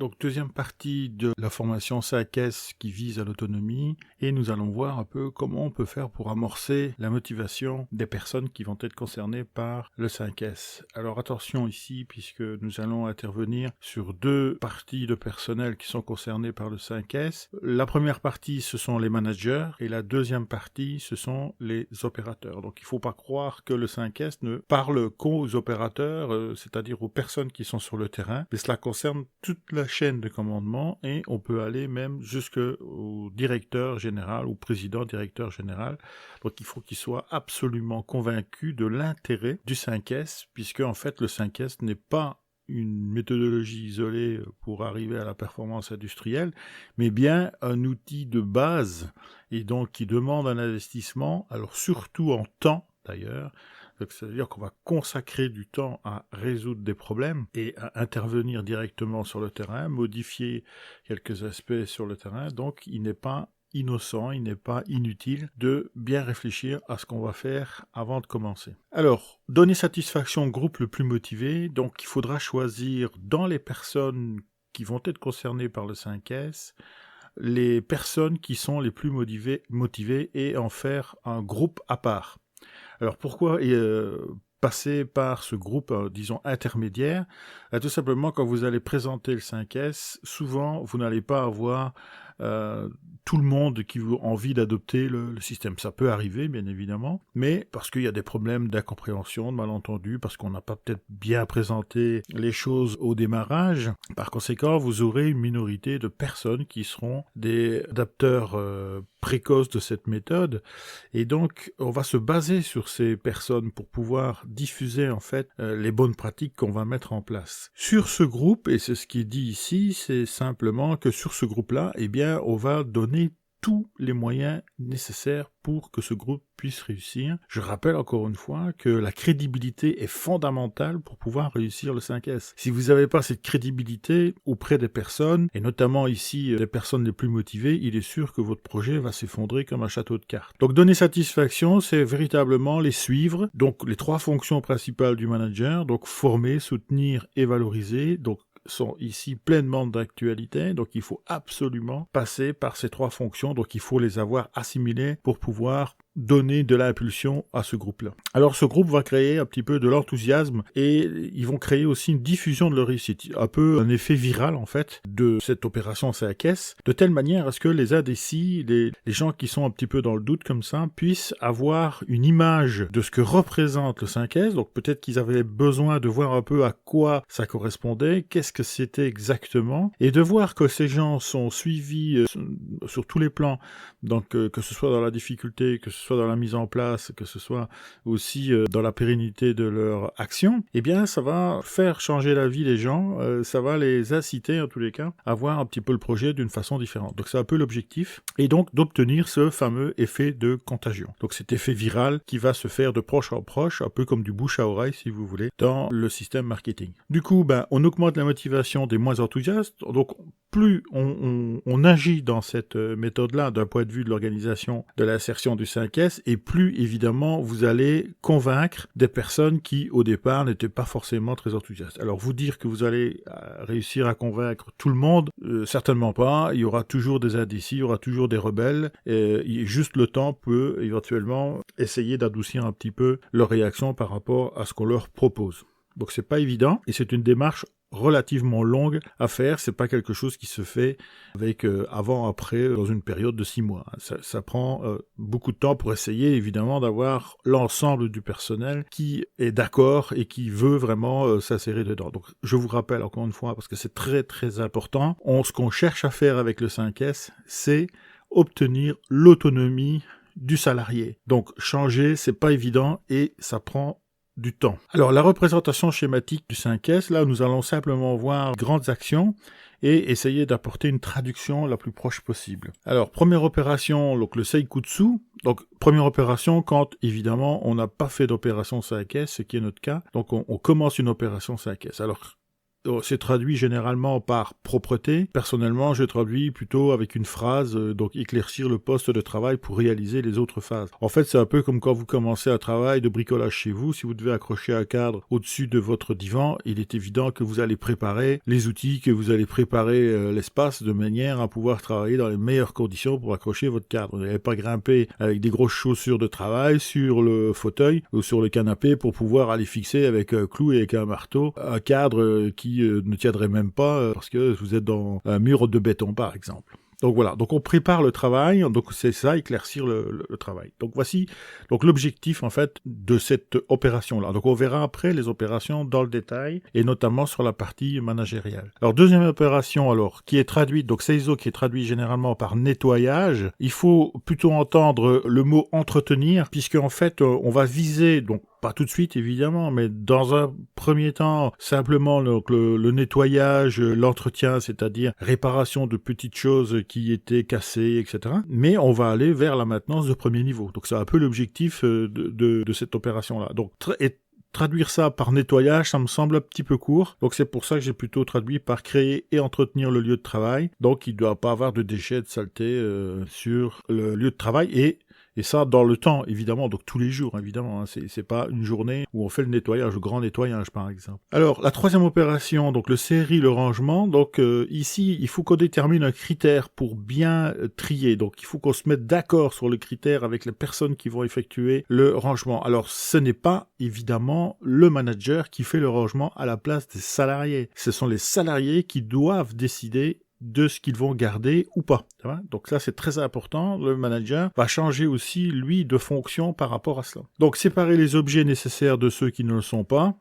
Donc deuxième partie de la formation 5S qui vise à l'autonomie et nous allons voir un peu comment on peut faire pour amorcer la motivation des personnes qui vont être concernées par le 5S. Alors attention ici puisque nous allons intervenir sur deux parties de personnel qui sont concernées par le 5S. La première partie ce sont les managers et la deuxième partie ce sont les opérateurs. Donc il ne faut pas croire que le 5S ne parle qu'aux opérateurs, c'est-à-dire aux personnes qui sont sur le terrain, mais cela concerne toute la chaîne de commandement et on peut aller même jusqu'au directeur général ou président directeur général. Donc il faut qu'il soit absolument convaincu de l'intérêt du 5S puisque en fait le 5S n'est pas une méthodologie isolée pour arriver à la performance industrielle, mais bien un outil de base et donc qui demande un investissement, alors surtout en temps d'ailleurs. Donc, c'est-à-dire qu'on va consacrer du temps à résoudre des problèmes et à intervenir directement sur le terrain, modifier quelques aspects sur le terrain. Donc, il n'est pas innocent, il n'est pas inutile de bien réfléchir à ce qu'on va faire avant de commencer. Alors, donner satisfaction au groupe le plus motivé. Donc, il faudra choisir dans les personnes qui vont être concernées par le 5S, les personnes qui sont les plus motivées et en faire un groupe à part. Alors pourquoi passer par ce groupe, disons, intermédiaire? Tout simplement, quand vous allez présenter le 5S, souvent, vous n'allez pas avoir tout le monde qui a envie d'adopter le système. Ça peut arriver, bien évidemment, mais parce qu'il y a des problèmes d'incompréhension, de malentendus, parce qu'on n'a pas peut-être bien présenté les choses au démarrage. Par conséquent, vous aurez une minorité de personnes qui seront des adapteurs précoces de cette méthode, et donc on va se baser sur ces personnes pour pouvoir diffuser en fait les bonnes pratiques qu'on va mettre en place. Sur ce groupe, et c'est ce qui est dit ici, c'est simplement que sur ce groupe-là, eh bien, on va donner tous les moyens nécessaires pour que ce groupe puisse réussir. Je rappelle encore une fois que la crédibilité est fondamentale pour pouvoir réussir le 5S. Si vous n'avez pas cette crédibilité auprès des personnes, et notamment ici des personnes les plus motivées, il est sûr que votre projet va s'effondrer comme un château de cartes. Donc donner satisfaction, c'est véritablement les suivre. Donc les trois fonctions principales du manager, donc former, soutenir et valoriser. Donc sont ici pleinement d'actualité, donc il faut absolument passer par ces trois fonctions, donc il faut les avoir assimilées pour pouvoir donner de l'impulsion à ce groupe-là. Alors ce groupe va créer un petit peu de l'enthousiasme et ils vont créer aussi une diffusion de leur réussite, un peu un effet viral en fait de cette opération 5S, de telle manière à ce que les indécis, les gens qui sont un petit peu dans le doute comme ça, puissent avoir une image de ce que représente le 5S, donc peut-être qu'ils avaient besoin de voir un peu à quoi ça correspondait, qu'est-ce que c'était exactement, et de voir que ces gens sont suivis sur tous les plans, donc que ce soit dans la difficulté, que ce soit dans la mise en place, que ce soit aussi dans la pérennité de leur action, eh bien ça va faire changer la vie des gens, ça va les inciter en tous les cas à voir un petit peu le projet d'une façon différente. Donc c'est un peu l'objectif, et donc d'obtenir ce fameux effet de contagion. Donc cet effet viral qui va se faire de proche en proche, un peu comme du bouche à oreille si vous voulez, dans le système marketing. Du coup, on augmente la motivation des moins enthousiastes, donc plus on agit dans cette méthode-là d'un point de vue de l'organisation de l'insertion du 5S, et plus évidemment vous allez convaincre des personnes qui au départ n'étaient pas forcément très enthousiastes. Alors vous dire que vous allez réussir à convaincre tout le monde, certainement pas, il y aura toujours des indécis, il y aura toujours des rebelles, et juste le temps peut éventuellement essayer d'adoucir un petit peu leur réaction par rapport à ce qu'on leur propose. Donc c'est pas évident, et c'est une démarche relativement longue à faire, c'est pas quelque chose qui se fait avec avant-après dans une période de 6 mois. Ça prend beaucoup de temps pour essayer évidemment d'avoir l'ensemble du personnel qui est d'accord et qui veut vraiment s'insérer dedans. Donc je vous rappelle encore une fois, parce que c'est très très important, ce qu'on cherche à faire avec le 5S, c'est obtenir l'autonomie du salarié. Donc changer, c'est pas évident et ça prend du temps. Alors la représentation schématique du 5S, là nous allons simplement voir grandes actions et essayer d'apporter une traduction la plus proche possible. Alors première opération, donc le Seikutsu. Donc première opération quand évidemment on n'a pas fait d'opération 5S, ce qui est notre cas. Donc on commence une opération 5S. Alors c'est traduit généralement par propreté. Personnellement, je traduis plutôt avec une phrase, donc éclaircir le poste de travail pour réaliser les autres phases. En fait, c'est un peu comme quand vous commencez un travail de bricolage chez vous. Si vous devez accrocher un cadre au-dessus de votre divan, il est évident que vous allez préparer les outils, que vous allez préparer l'espace de manière à pouvoir travailler dans les meilleures conditions pour accrocher votre cadre. Vous n'allez pas grimper avec des grosses chaussures de travail sur le fauteuil ou sur le canapé pour pouvoir aller fixer avec un clou et avec un marteau un cadre qui ne tiendrait même pas parce que vous êtes dans un mur de béton par exemple. Donc voilà, donc on prépare le travail, donc c'est ça, éclaircir le travail. Donc voici donc l'objectif en fait de cette opération-là. Donc on verra après les opérations dans le détail et notamment sur la partie managériale. Alors deuxième opération alors qui est traduite, donc CISO qui est traduit généralement par nettoyage, il faut plutôt entendre le mot entretenir puisque en fait on va viser donc pas tout de suite évidemment, mais dans un premier temps, simplement donc, le nettoyage, l'entretien, c'est-à-dire réparation de petites choses qui étaient cassées, etc. Mais on va aller vers la maintenance de premier niveau. Donc c'est un peu l'objectif de cette opération-là. Donc traduire ça par nettoyage, ça me semble un petit peu court. Donc c'est pour ça que j'ai plutôt traduit par créer et entretenir le lieu de travail. Donc il ne doit pas avoir de déchets, de saleté sur le lieu de travail et ça, dans le temps, évidemment, donc tous les jours, évidemment. Hein, c'est pas une journée où on fait le nettoyage, le grand nettoyage, par exemple. Alors, la troisième opération, donc le série, le rangement. Donc ici, il faut qu'on détermine un critère pour bien trier. Donc, il faut qu'on se mette d'accord sur le critère avec les personnes qui vont effectuer le rangement. Alors, ce n'est pas, évidemment, le manager qui fait le rangement à la place des salariés. Ce sont les salariés qui doivent décider de ce qu'ils vont garder ou pas. Donc ça, c'est très important. Le manager va changer aussi, lui, de fonction par rapport à cela. Donc, séparer les objets nécessaires de ceux qui ne le sont pas.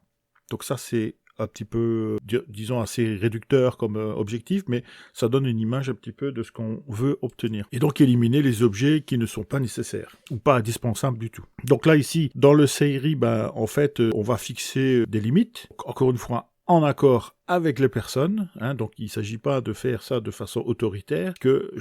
Donc ça, c'est un petit peu, disons, assez réducteur comme objectif, mais ça donne une image un petit peu de ce qu'on veut obtenir. Et donc, éliminer les objets qui ne sont pas nécessaires ou pas indispensables du tout. Donc là, ici, dans le série, en fait, on va fixer des limites. Encore une fois, en accord avec les personnes, donc il ne s'agit pas de faire ça de façon autoritaire, que,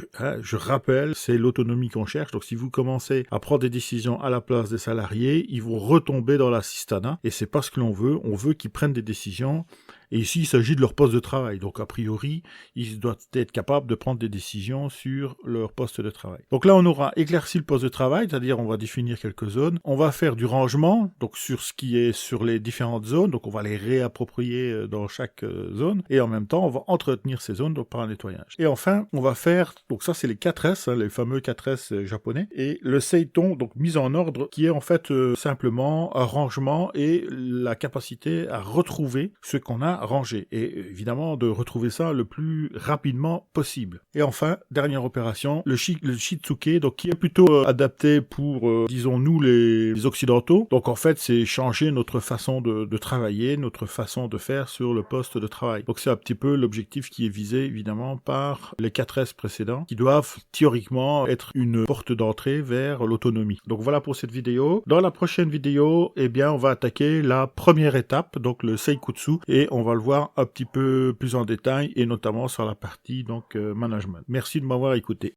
je rappelle, c'est l'autonomie qu'on cherche, donc si vous commencez à prendre des décisions à la place des salariés, ils vont retomber dans l'assistanat, et c'est pas ce que l'on veut, on veut qu'ils prennent des décisions, et ici il s'agit de leur poste de travail, donc a priori, ils doivent être capables de prendre des décisions sur leur poste de travail. Donc là on aura éclairci le poste de travail, c'est-à-dire on va définir quelques zones, on va faire du rangement, donc sur ce qui est sur les différentes zones, donc on va les réapproprier dans chaque zone, et en même temps on va entretenir ces zones donc par un nettoyage. Et enfin on va faire, donc ça c'est les 4S, les fameux 4S japonais, et le seiton, donc mise en ordre, qui est en fait simplement un rangement et la capacité à retrouver ce qu'on a rangé, et évidemment de retrouver ça le plus rapidement possible. Et enfin, dernière opération, le shitsuke, donc qui est plutôt adapté pour, disons nous les occidentaux, donc en fait c'est changer notre façon de travailler, notre façon de faire sur le poste de travail. Donc c'est un petit peu l'objectif qui est visé évidemment par les 4S précédents qui doivent théoriquement être une porte d'entrée vers l'autonomie. Donc voilà pour cette vidéo. Dans la prochaine vidéo, on va attaquer la première étape, donc le seikutsu, et on va le voir un petit peu plus en détail et notamment sur la partie donc management. Merci de m'avoir écouté.